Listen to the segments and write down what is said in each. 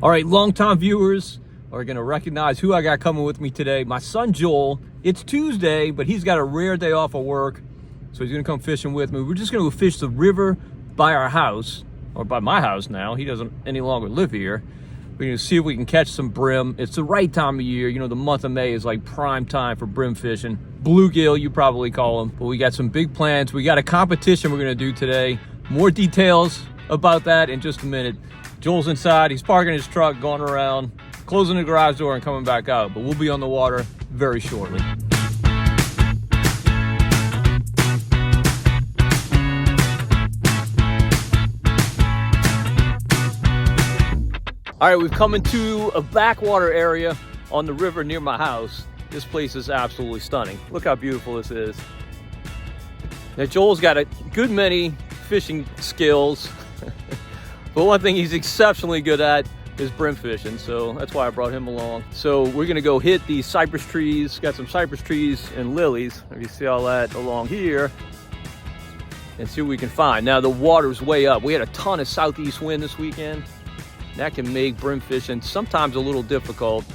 All right, longtime viewers are gonna recognize who I got coming with me today. My son Joel. It's Tuesday, but he's got a rare day off of work, so he's gonna come fishing with me. We're just gonna go fish the river by our house, or by my house now. He doesn't any longer live here. We're gonna see if we can catch some brim. It's the right time of year. You know, the month of May is like prime time for brim fishing. Bluegill, you probably call them. But we got some big plans. We got a competition we're gonna do today. More details about that in just a minute. Joel's inside, he's parking his truck, going around, closing the garage door and coming back out. But we'll be on the water very shortly. All right, we've come into a backwater area on the river near my house. This place is absolutely stunning. Look how beautiful this is. Now, Joel's got a good many fishing skills. But one thing he's exceptionally good at is brim fishing, so that's why I brought him along. So we're gonna go hit these cypress trees. Got some cypress trees and lilies, if you see all that along here, and see what we can find. Now the water's way up. We had a ton of southeast wind this weekend. That can make brim fishing sometimes a little difficult,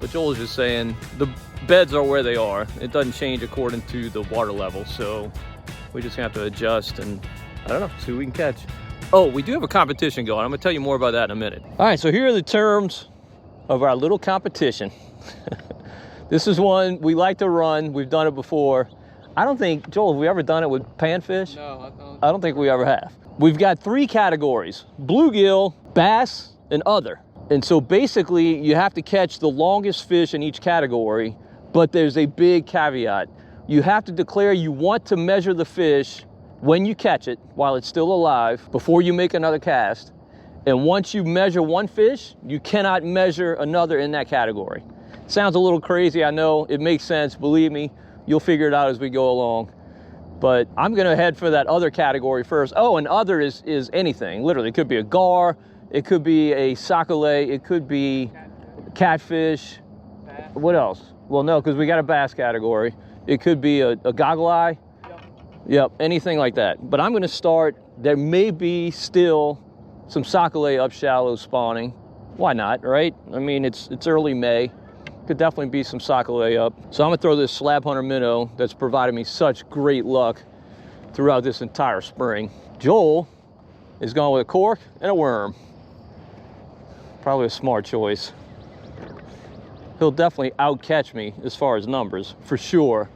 but Joel's just saying the beds are where they are. It doesn't change according to the water level, so we just have to adjust and, I don't know, see what we can catch. Oh, we do have a competition going. I'm gonna tell you more about that in a minute. All right, so here are the terms of our little competition. This is one we like to run. We've done it before. I don't think, Joel, have we ever done it with panfish? No, I don't think we ever have. We've got 3 categories: bluegill, bass, and other. And so basically you have to catch the longest fish in each category, but there's a big caveat. You have to declare you want to measure the fish when you catch it while it's still alive before you make another cast. And once you measure one fish, you cannot measure another in that category. Sounds a little crazy, I know. It makes sense, believe me. You'll figure it out as we go along. But I'm gonna head for that other category first. Oh, and other is anything, literally. It could be a gar, it could be a sockeye, it could be catfish. bass. What else? Well, no, because we got a bass category. It could be a goggleye. Yep, anything like that. But I'm gonna start, there may be still some sockeye up shallow spawning. Why not, right? I mean, it's early May. Could definitely be some sockeye up. So I'm gonna throw this slab hunter minnow that's provided me such great luck throughout this entire spring. Joel is going with a cork and a worm. Probably a smart choice. He'll definitely outcatch me as far as numbers, for sure.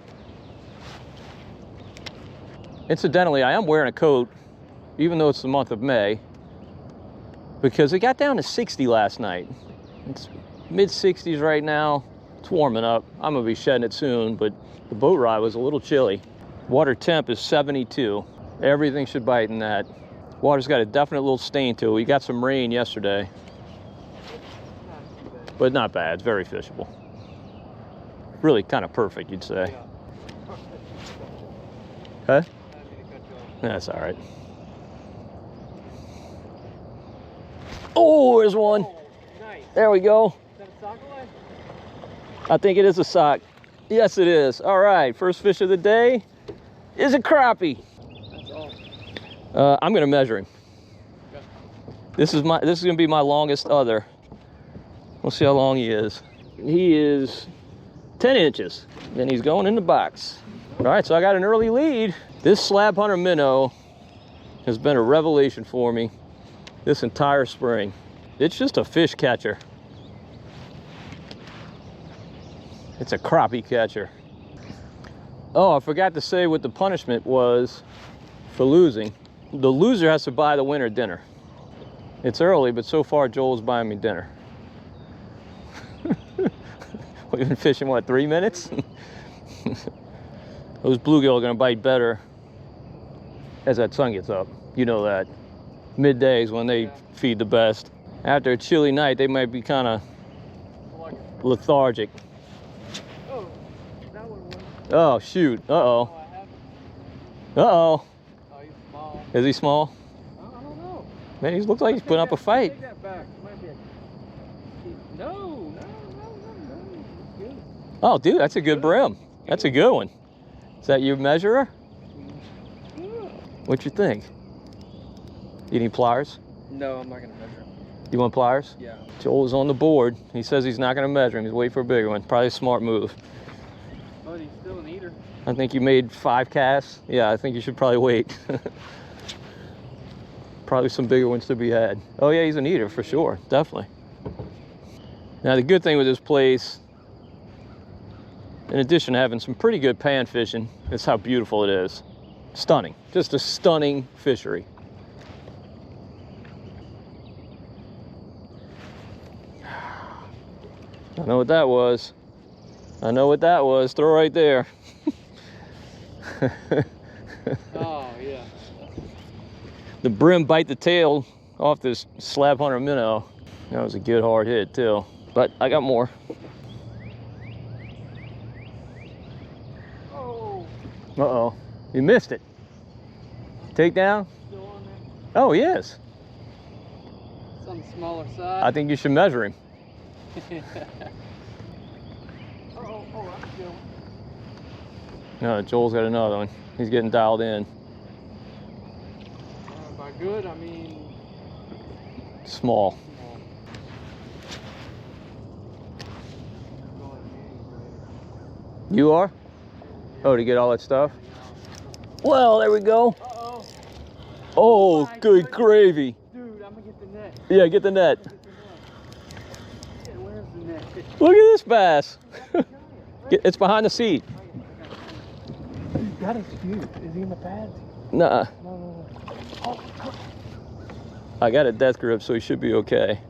Incidentally, I am wearing a coat, even though it's the month of May, because it got down to 60 last night. It's mid-60s right now. It's warming up. I'm gonna be shedding it soon, but the boat ride was a little chilly. Water temp is 72. Everything should bite in that. Water's got a definite little stain to it. We got some rain yesterday, but not bad. It's very fishable. Really kind of perfect, you'd say. Huh? That's all right. Oh, there's one. Oh, nice. There we go. Is that a sockeye? I think it is a sock. Yes, it is. All right, first fish of the day is a crappie. That's all. I'm gonna measure him. Okay. This is gonna be my longest other. We'll see how long he is. He is 10 inches. Then he's going in the box. All right, so I got an early lead. This slab hunter minnow has been a revelation for me this entire spring. It's just a fish catcher. It's a crappie catcher. Oh, I forgot to say what the punishment was for losing. The loser has to buy the winner dinner. It's early, but so far Joel's buying me dinner. We've been fishing, what, 3 minutes? Those bluegill are gonna bite better as that sun gets up. You know that. Middays when they feed the best. After a chilly night, they might be kind of lethargic. Oh, that one went. Oh, shoot. Uh-oh. Oh, I haven't. Uh-oh. Oh, he's small. Is he small? I don't know. Man, he looks like he's putting up a fight. Take that back. It might be a... No. It's good. Oh, dude, that's a good brim. That's a good one. Is that your measurer? Yeah. What you think? You need pliers? No, I'm not gonna measure him. You want pliers? Yeah. Joel is on the board. He says he's not going to measure him. He's waiting for a bigger one. Probably a smart move. But he's still an eater. I think you made 5 casts. Yeah, I think you should probably wait. Probably some bigger ones to be had. Oh yeah, he's an eater for sure. Definitely. Now the good thing with this place, in addition to having some pretty good pan fishing, is how beautiful it is. Stunning. Just a stunning fishery. I know what that was. I know what that was. Throw right there. Oh, yeah. The brim bite the tail off this slab hunter minnow. That was a good hard hit too. But I got more. Oh. Uh-oh. You missed it. Take down? Still on there? Oh, yes. It's on the smaller side. I think you should measure him. Oh, that's good. No, Joel's got another one. He's getting dialed in. By good, I mean Small. You are? Oh, to get all that stuff? Well, there we go. Uh-oh. Oh, my good goodness. gravy. Dude, I'm gonna get the net. Yeah, get the net. Yeah, where's the net? Look at this bass. It's behind the seat. That is huge. Is he in the pads? Nuh-uh. No. Oh, I got a death grip, so he should be okay.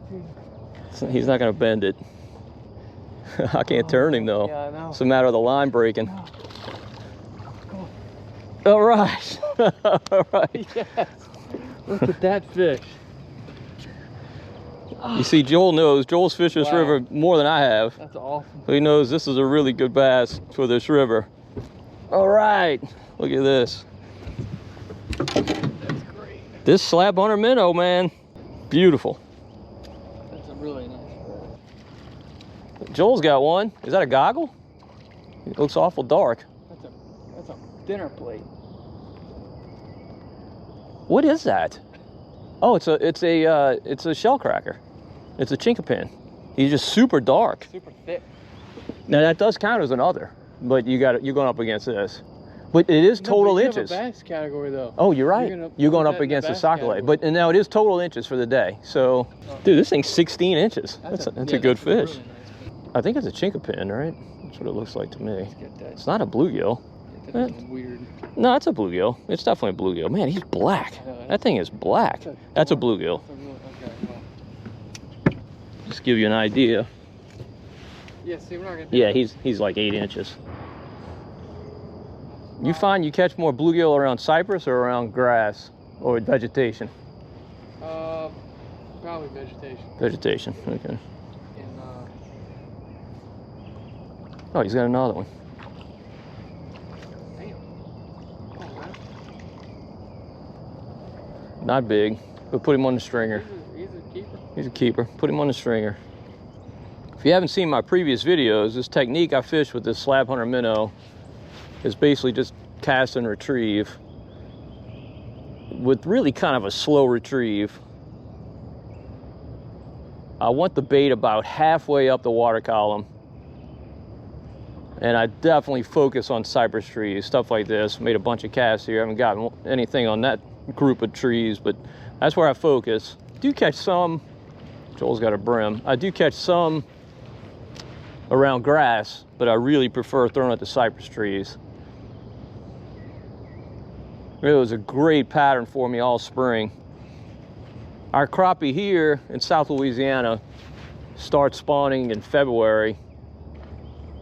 He's not gonna bend it. I can't turn him though. Yeah, I know. It's a matter of the line breaking. No. All right. All right. Yes. Look at that fish. You see, Joel knows. Joel's fished this Wow. river more than I have. That's awesome. So he knows this is a really good bass for this river. All right. Look at this. That's great. This slab hunter minnow, man. Beautiful. That's a really nice fish. Joel's got one. Is that a goggle? It looks awful dark. That's a dinner plate. What is that? Oh, it's a shell cracker. It's a chinquapin. He's just super dark. Super thick. Now that does count as another, but you're going up against this. But it is total You inches. have a bass category though. Oh, you're right. You're going put up that in the against the bass sockeye. category. But and now it is total inches for the day. So, dude, this thing's 16 inches. That's a good really fish. nice fish. I think it's a chinquapin, right? That's what it looks like to me. Let's get that. It's not a bluegill. Get that weird. No, it's a bluegill. It's definitely a bluegill. Man, he's black. That thing is black. That's a bluegill. Okay, well. Just give you an idea. Yeah, see, we're not gonna. Yeah, he's like 8 inches. You find you catch more bluegill around cypress or around grass or vegetation? Probably vegetation. Vegetation, okay. And Oh, he's got another one. damn. Oh, that's. Not big, but put him on the stringer. He's a keeper. He's a keeper. Put him on the stringer. If you haven't seen my previous videos, this technique I fish with this slab hunter minnow is basically just cast and retrieve with really kind of a slow retrieve. I want the bait about halfway up the water column, and I definitely focus on cypress trees, stuff like this. Made a bunch of casts here. I haven't gotten anything on that group of trees, but that's where I focus. Do catch some. Joel's got a brim. I do catch some around grass, but I really prefer throwing at the cypress trees. It was a great pattern for me all spring. Our crappie here in South Louisiana starts spawning in February.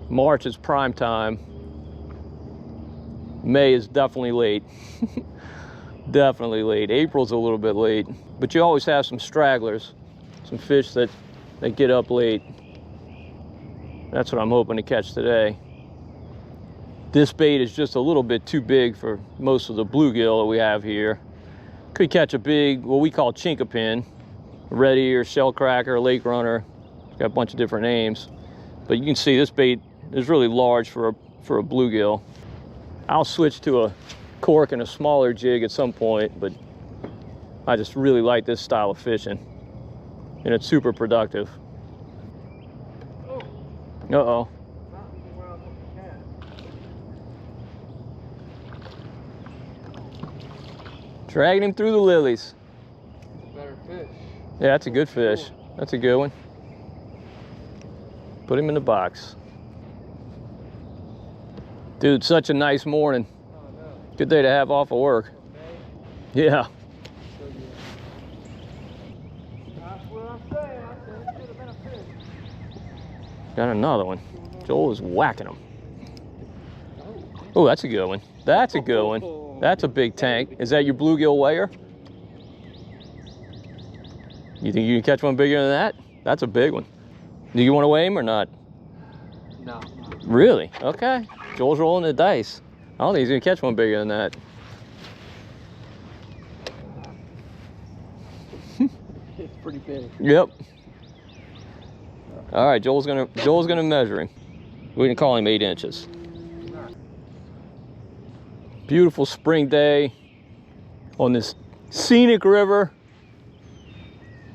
March is prime time. May is definitely late. Definitely late. April's a little bit late, but you always have some stragglers, some fish that get up late. That's what I'm hoping to catch today. This bait is just a little bit too big for most of the bluegill that we have here. Could catch a big, what we call chinquapin, red ear, shell cracker, lake runner. It's got a bunch of different names. But you can see this bait is really large for a bluegill. I'll switch to a cork and a smaller jig at some point, but I just really like this style of fishing. and it's super productive. Uh-oh. Dragging him through the lilies. Better fish. Yeah, that's a good fish. That's a good one. Put him in the box. Dude, such a nice morning. Oh, no. Good day to have off of work. Okay. Yeah. So good. That's what I'm saying. I said it could have been a fish. Got another one. Joel is whacking them. Oh, that's a good one. That's a good one. That's a big tank. Is that your bluegill weigher? You think you can catch one bigger than that? That's a big one. Do you want to weigh him or not? No. Really? Okay. Joel's rolling the dice. I don't think he's going to catch one bigger than that. It's pretty big. Yep. All right, Joel's gonna measure him. We can call him 8 inches. Beautiful spring day on this scenic river,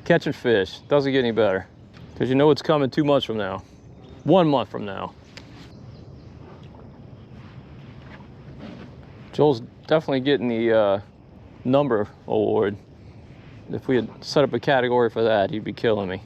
catching fish. Doesn't get any better, because you know it's coming 2 months from now, 1 month from now. Joel's definitely getting the number award. If we had set up a category for that, he'd be killing me.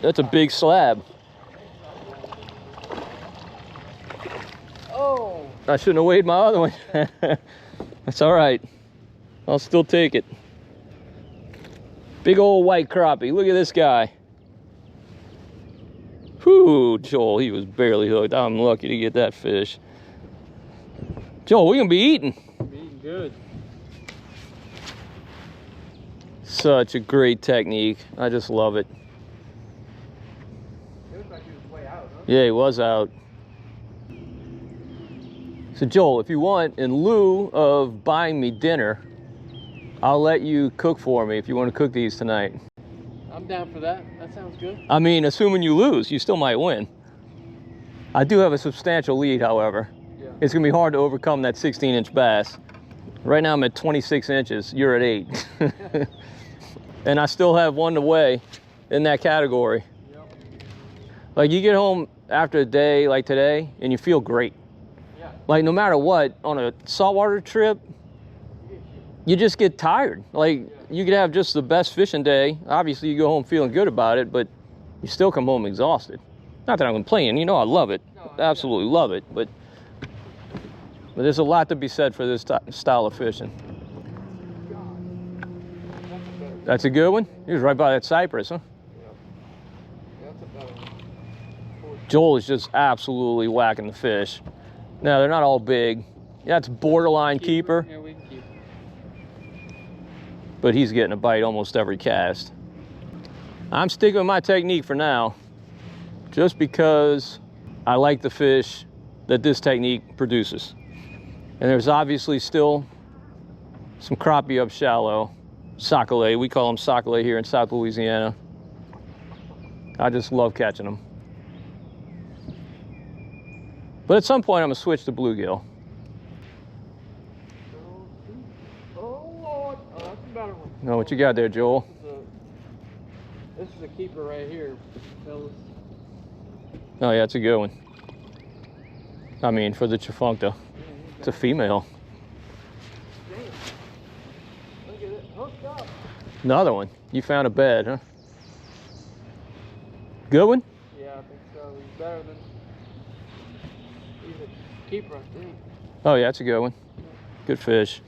That's a big slab. Oh! I shouldn't have weighed my other one. That's all right. I'll still take it. Big old white crappie. Look at this guy. Whew, Joel, he was barely hooked. I'm lucky to get that fish. Joel, we're gonna be eating. Eating good. Such a great technique. I just love it. It looks like he was way out, huh? Yeah, he was out. So Joel, if you want, in lieu of buying me dinner, I'll let you cook for me if you want to cook these tonight. I'm down for that. That sounds good. I mean, assuming you lose, you still might win. I do have a substantial lead, however. Yeah. It's gonna be hard to overcome that 16-inch bass. Right now I'm at 26 inches, you're at 8. And I still have one to weigh in that category. Yep. Like, you get home after a day like today and you feel great. Yeah. Like, no matter what, on a saltwater trip, you just get tired. Like, you could have just the best fishing day. Obviously, you go home feeling good about it, but you still come home exhausted. Not that I'm complaining, you know I love it. Absolutely love it, but there's a lot to be said for this style of fishing. That's a good one? He was right by that Cypress, huh? Yeah. That's a better one. Joel is just absolutely whacking the fish. Now, they're not all big. Yeah, it's borderline keeper. Yeah, we can keep it. But he's getting a bite almost every cast. I'm sticking with my technique for now, just because I like the fish that this technique produces. And there's obviously still some crappie up shallow. Sockeye, we call them sockeye here in South Louisiana. I just love catching them. But at some point, I'm gonna switch to bluegill. Oh, Lord. Oh, that's a better one. Know what you got there, Joel? This is a keeper right here, fellas. Oh yeah, it's a good one. I mean, for the chifuncta. It's a female. Damn. Look at it. Hooked up. Another one. You found a bed, huh? Good one? Yeah, I think so. He's better than... He's a keeper, I think. Oh yeah, that's a good one. Good fish.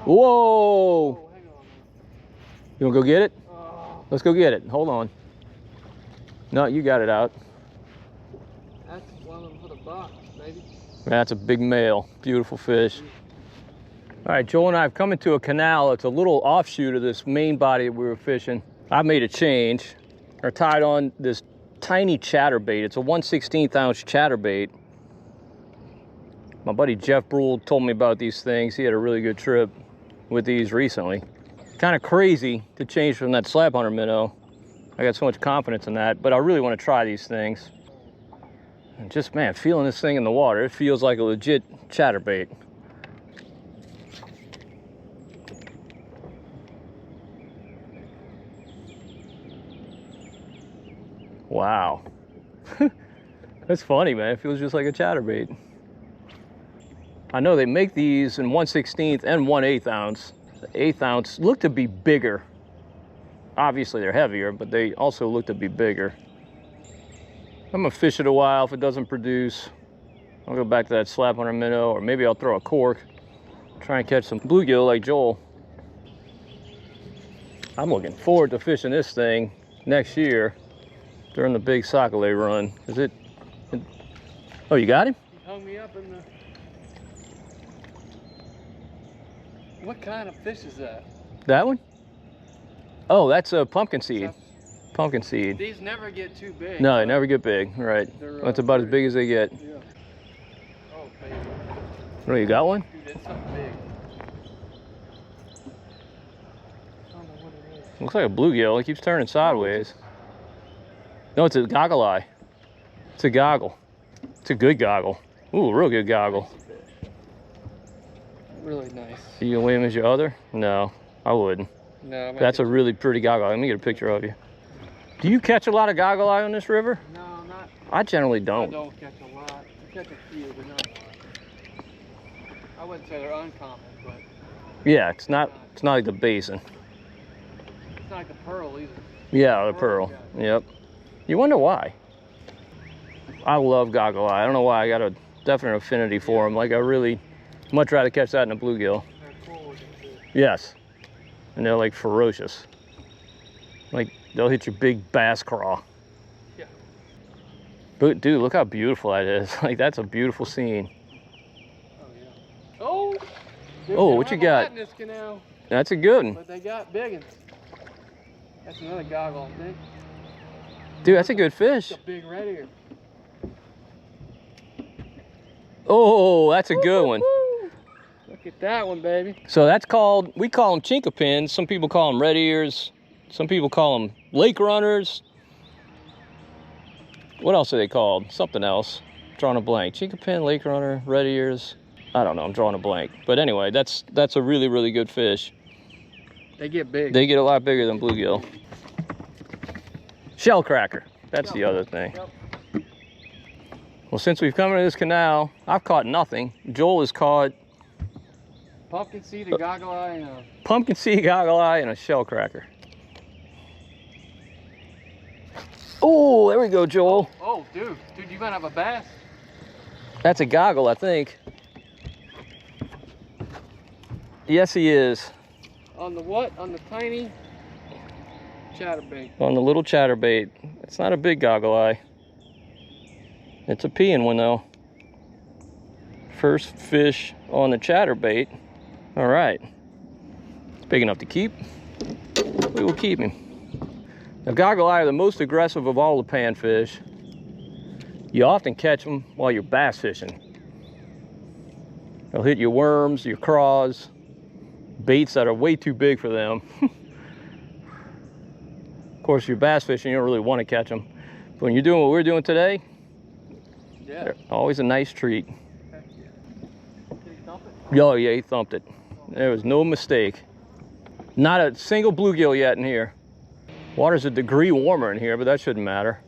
Whoa! Oh, hang on. You wanna go get it? Oh, Let's go get it. Hold on. No, you got it out. that's one of them for the box, baby. That's a big male. Beautiful fish. All right, Joel and I have come into a canal. It's a little offshoot of this main body that we were fishing. I made a change. I tied on this tiny chatterbait. It's a 1/16 ounce chatterbait. My buddy Jeff Brule told me about these things. He had a really good trip with these recently. Kind of crazy to change from that slab hunter minnow. I got so much confidence in that, but I really want to try these things. And just, man, feeling this thing in the water, it feels like a legit chatterbait. Wow. That's funny, man. It feels just like a chatterbait. I know they make these in 1/16 and 1/8 ounce. The 1/8 ounce look to be bigger. Obviously they're heavier, but they also look to be bigger. I'm gonna fish it a while. If it doesn't produce, I'll go back to that slab hunter minnow, or maybe I'll throw a cork, try and catch some bluegill like Joel. I'm looking forward to fishing this thing next year during the big Sac-A-Lait run. Oh, you got him? He hung me up in the... What kind of fish is that? That one? Oh, that's a pumpkinseed. Pumpkinseed. These never get too big. No, they never get big, right. That's about as big as they get. Yeah. Oh, baby. Oh, you got one? Dude, that's something big. I don't know what it is. Looks like a bluegill. It keeps turning sideways. No, it's a goggleye. It's a goggle. It's a good goggle. Ooh, real good goggle. Really nice. You gonna weigh him as your other? No, I wouldn't. No, that's a really pretty goggle. Let me get a picture of you. Do you catch a lot of goggleye on this river? No, not. I generally don't. I don't catch a lot. I catch a few, but not a lot. I wouldn't say they're uncommon, but yeah, it's not like the basin. it's not like the pearl either. Yeah, the pearl. Yep. You wonder why? I love goggleye. I don't know why. I got a definite affinity for them. Like, I really much rather catch that than a bluegill. They're cool looking too. Yes. And they're like ferocious. Like, they'll hit your big bass craw. Yeah. But dude, look how beautiful that is. Like, that's a beautiful scene. Oh yeah. Oh. Oh, what you got? In this canal, That's a good one. but they got big ones. That's another goggle, I think. Dude, that's a good fish. It's a big red ear. Oh, that's a good one. Look at that one, baby. So that's called, we call them chinquapins. Some people call them red ears. Some people call them lake runners. What else are they called? Something else. Drawing a blank. Chinquapin, lake runner, red ears. I don't know, I'm drawing a blank. But anyway, that's a really, really good fish. They get big. They get a lot bigger than bluegill. Shell cracker, that's the other thing. Yep. Well, since we've come into this canal, I've caught nothing. Joel has caught Pumpkinseed, a goggleye, and a... pumpkinseed, goggleye, and a shell cracker. Oh, there we go, Joel. Oh, dude, you might have a bass. That's a goggle, I think. Yes, he is. On the what? On the tiny chatterbait. On the little chatterbait. It's not a big goggleye. It's a peeing one though. First fish on the chatterbait. All right. It's big enough to keep. We will keep him. Now, goggleye are the most aggressive of all the panfish. You often catch them while you're bass fishing. They'll hit your worms, your craws, baits that are way too big for them. Of course, you're bass fishing, you don't really want to catch them. But when you're doing what we're doing today, yeah, they're always a nice treat. Did he thump it? Oh yeah, he thumped it. There was no mistake. Not a single bluegill yet in here. Water's a degree warmer in here, but that shouldn't matter.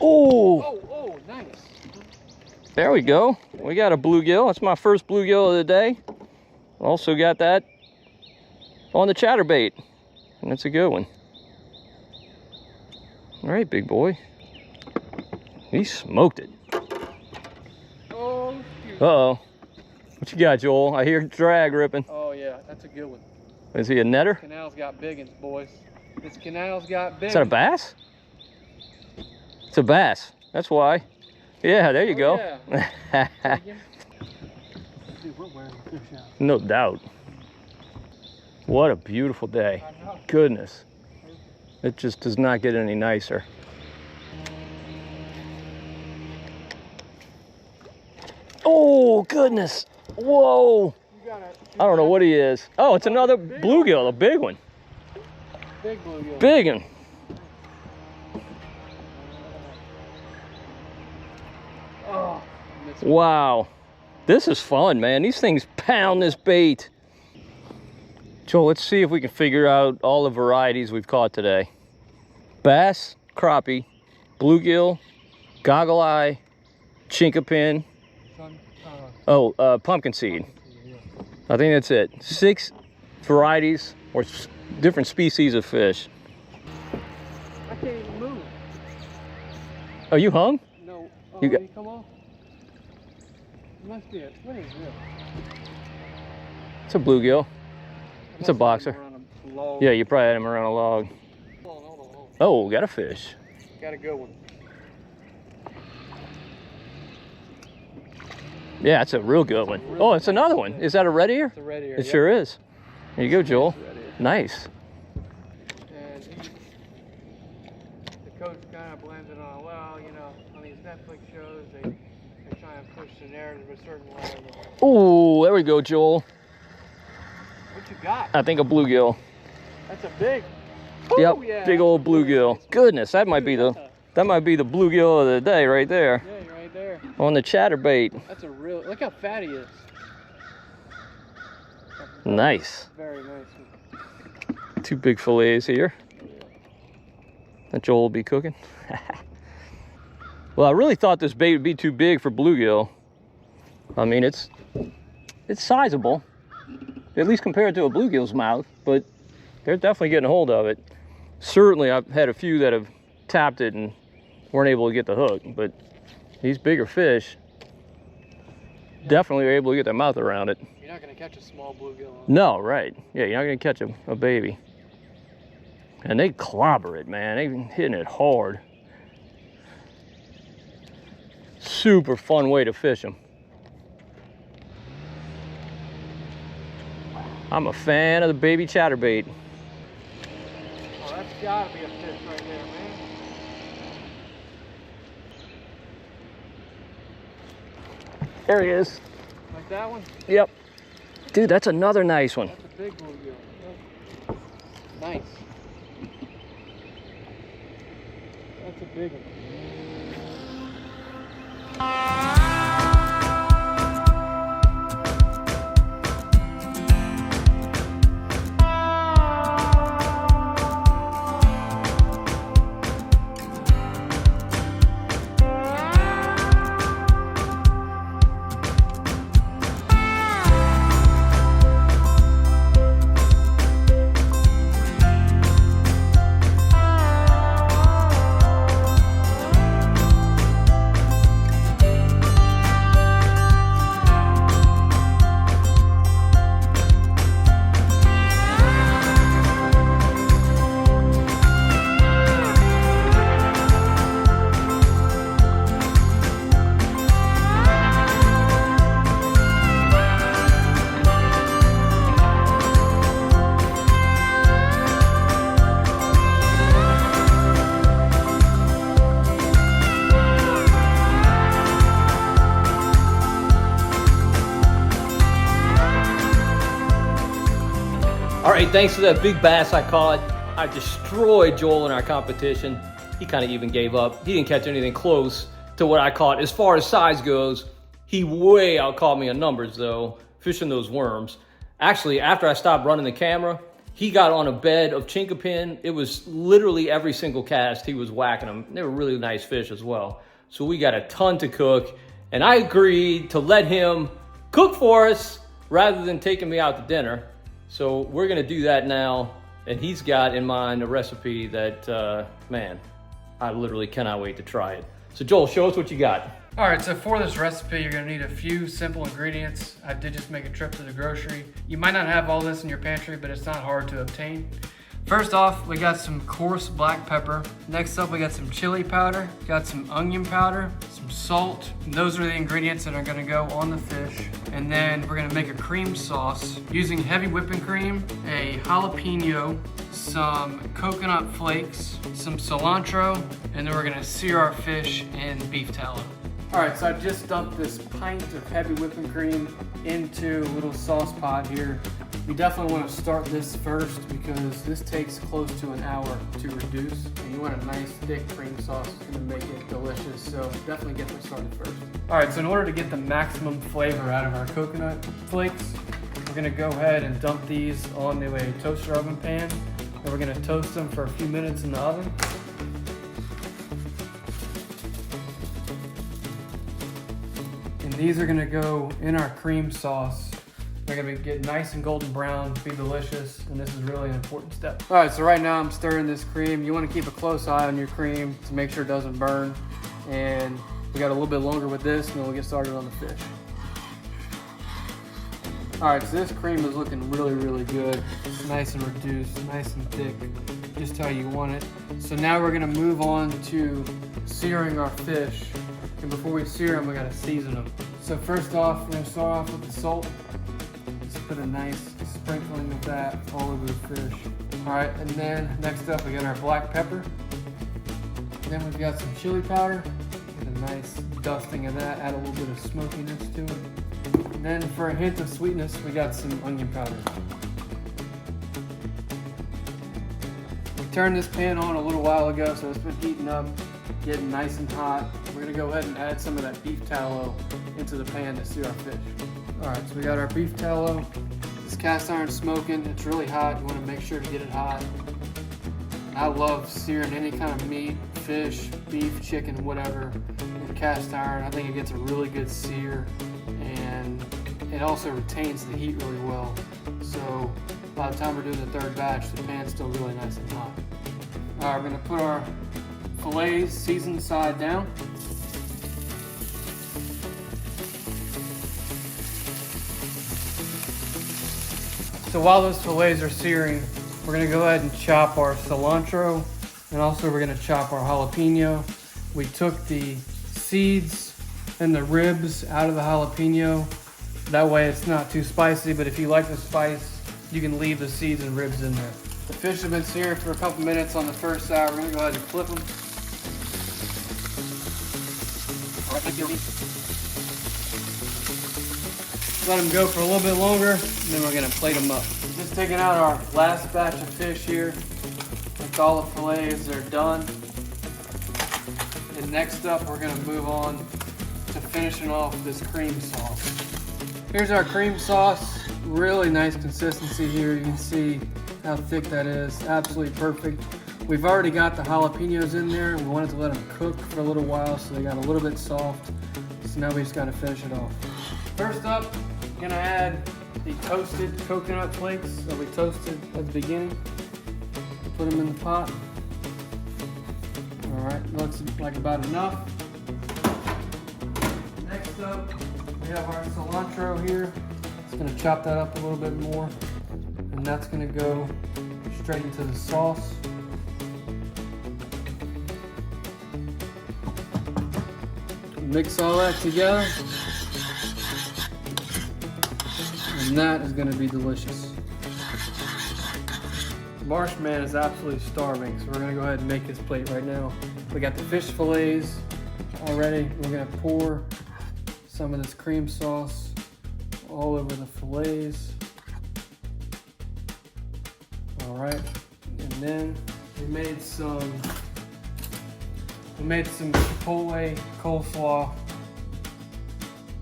Oh, nice. There we go. We got a bluegill. That's my first bluegill of the day. Also got that on the chatterbait, and that's a good one. All right, big boy. He smoked it. Oh, shoot. Uh-oh. What you got, Joel? I hear drag ripping. Oh, yeah, that's a good one. Is he a netter? Canal's got big ones, boys. This canal's got big. Is that a bass? It's a bass. That's why. Yeah, there you go. Yeah. Dude, we're wearing the fish out. No doubt. What a beautiful day. I know. Goodness. It just does not get any nicer. Oh, goodness. Whoa. I don't know what he is. Oh, it's another bluegill, a big one. Big bluegill. Big one. Oh, wow. This is fun, man. These things pound this bait. Joel, let's see if we can figure out all the varieties we've caught today. Bass, crappie, bluegill, goggleye, chinquapin. Pumpkinseed. I think that's it. 6 varieties or different species of fish. I can't even move. Oh, you hung? No. Oh, you did he come off? It must be it. What is this? It's a bluegill. It's a boxer. Yeah, you probably had him around a log. Hold on. Oh, got a fish. Got a good one. Yeah, it's a real good one. Oh, it's another one. Is that a red ear? It's a red ear. It sure is. There you go, Joel. Nice. And the coach kind of blends it on. Well, you know, on these Netflix shows, they try and push the narrative a certain way. Oh, there we go, Joel. What you got? I think a bluegill. That's a big. Yep, Oh, yeah. big old bluegill. Goodness, that might be the bluegill of the day right there. Yeah, you're right there. On the chatterbait. That's a real. Look how fat he is. Nice. Very nice. 2 big fillets here that Joel will be cooking. Well, I really thought this bait would be too big for bluegill. I mean, it's sizable, at least compared to a bluegill's mouth, but they're definitely getting a hold of it. Certainly, I've had a few that have tapped it and weren't able to get the hook, but these bigger fish definitely are able to get their mouth around it. You're not going to catch a small bluegill. No, right. Yeah, you're not going to catch a baby. And they clobber it, man. They've been hitting it hard. Super fun way to fish them. I'm a fan of the baby chatterbait. Oh, that's got to be a fish right there, man. There he is. Like that one? Yep. Dude, that's another nice one. That's a big bluegill. Yep. Nice. That's a big one. All right, thanks for that big bass I caught. I destroyed Joel in our competition. He kind of even gave up. He didn't catch anything close to what I caught. As far as size goes, he way outcaught me in numbers though, fishing those worms. Actually, after I stopped running the camera, he got on a bed of chinquapin. It was literally every single cast he was whacking them. They were really nice fish as well. So we got a ton to cook, and I agreed to let him cook for us rather than taking me out to dinner. So we're gonna do that now, and he's got in mind a recipe that, man, I literally cannot wait to try it. So Joel, show us what you got. All right, so for this recipe, you're gonna need a few simple ingredients. I did just make a trip to the grocery. You might not have all this in your pantry, but it's not hard to obtain. First off, we got some coarse black pepper. Next up, we got some chili powder, got some onion powder, some salt. And those are the ingredients that are gonna go on the fish. And then we're gonna make a cream sauce using heavy whipping cream, a jalapeno, some coconut flakes, some cilantro, and then we're gonna sear our fish in beef tallow. All right, so I just dumped this pint of heavy whipping cream into a little sauce pot here. You definitely want to start this first because this takes close to an hour to reduce. And you want a nice thick cream sauce. It's going to make it delicious. So definitely get this started first. All right, so in order to get the maximum flavor out of our coconut flakes, we're going to go ahead and dump these onto a toaster oven pan. And we're going to toast them for a few minutes in the oven. And these are gonna go in our cream sauce. They're gonna get nice and golden brown, be delicious, and this is really an important step. All right, so right now I'm stirring this cream. You wanna keep a close eye on your cream to make sure it doesn't burn. And we got a little bit longer with this, and then we'll get started on the fish. All right, so this cream is looking really, really good. It's nice and reduced, nice and thick, just how you want it. So now we're gonna move on to searing our fish. And before we sear them, we gotta season them. So first off, we're gonna start off with the salt. Just put a nice sprinkling of that all over the fish. All right, and then next up, we got our black pepper. And then we've got some chili powder. Get a nice dusting of that, add a little bit of smokiness to it. And then for a hint of sweetness, we got some onion powder. We turned this pan on a little while ago, so it's been heating up, getting nice and hot. We're gonna go ahead and add some of that beef tallow into the pan to sear our fish. All right, so we got our beef tallow. This cast iron smoking, it's really hot. You wanna make sure to get it hot. I love searing any kind of meat, fish, beef, chicken, whatever, in cast iron. I think it gets a really good sear, and it also retains the heat really well. So by the time we're doing the third batch, the pan's still really nice and hot. All right, we're gonna put our fillets seasoned side down. So while those fillets are searing, we're gonna go ahead and chop our cilantro, and also we're gonna chop our jalapeno. We took the seeds and the ribs out of the jalapeno. That way it's not too spicy, but if you like the spice, you can leave the seeds and ribs in there. The fish have been searing for a couple minutes on the first side. We're gonna go ahead and flip them. Let them go for a little bit longer, and then we're gonna plate them up. Just taking out our last batch of fish here. That's all the fillets, they're done. And next up, we're gonna move on to finishing off this cream sauce. Here's our cream sauce. Really nice consistency here. You can see how thick that is. Absolutely perfect. We've already got the jalapenos in there. We wanted to let them cook for a little while so they got a little bit soft. So now we just gotta finish it off. First up, gonna add the toasted coconut flakes that we toasted at the beginning. Put them in the pot. All right, looks like about enough. Next up, we have our cilantro here. Just gonna chop that up a little bit more, and that's gonna go straight into the sauce. Mix all that together, and that is gonna be delicious. Marshman is absolutely starving, so we're gonna go ahead and make his plate right now. We got the fish fillets already. We're gonna pour some of this cream sauce all over the fillets. All right, and then we made some chipotle coleslaw.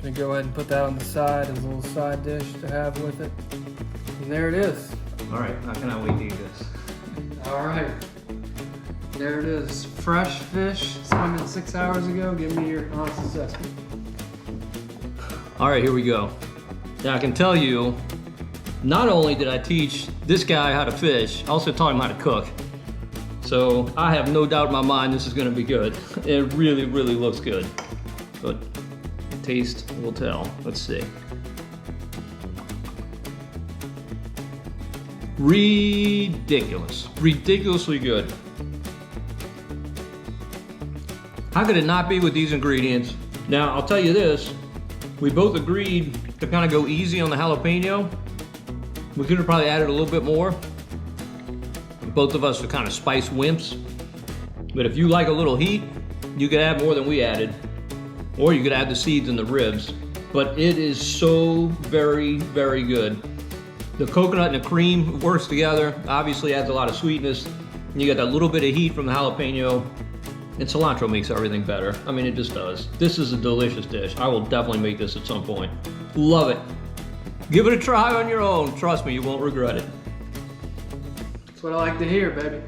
I'm gonna go ahead and put that on the side as a little side dish to have with it. And there it is. All right, I cannot wait to eat this. All right, there it is. Fresh fish, swimming 6 hours ago. Give me your honest assessment. All right, here we go. Now I can tell you, not only did I teach this guy how to fish, I also taught him how to cook. So I have no doubt in my mind this is gonna be good. It really, really looks good. But taste will tell. Let's see. Ridiculous. Ridiculously good. How could it not be with these ingredients? Now, I'll tell you this. We both agreed to kind of go easy on the jalapeno. We could have probably added a little bit more. Both of us are kind of spice wimps. But if you like a little heat, you could add more than we added. or you could add the seeds and the ribs, but it is so very, very good. The coconut and the cream works together, obviously adds a lot of sweetness. You get that little bit of heat from the jalapeno, and cilantro makes everything better. I mean, it just does. This is a delicious dish. I will definitely make this at some point. Love it. Give it a try on your own. Trust me, you won't regret it. That's what I like to hear, baby.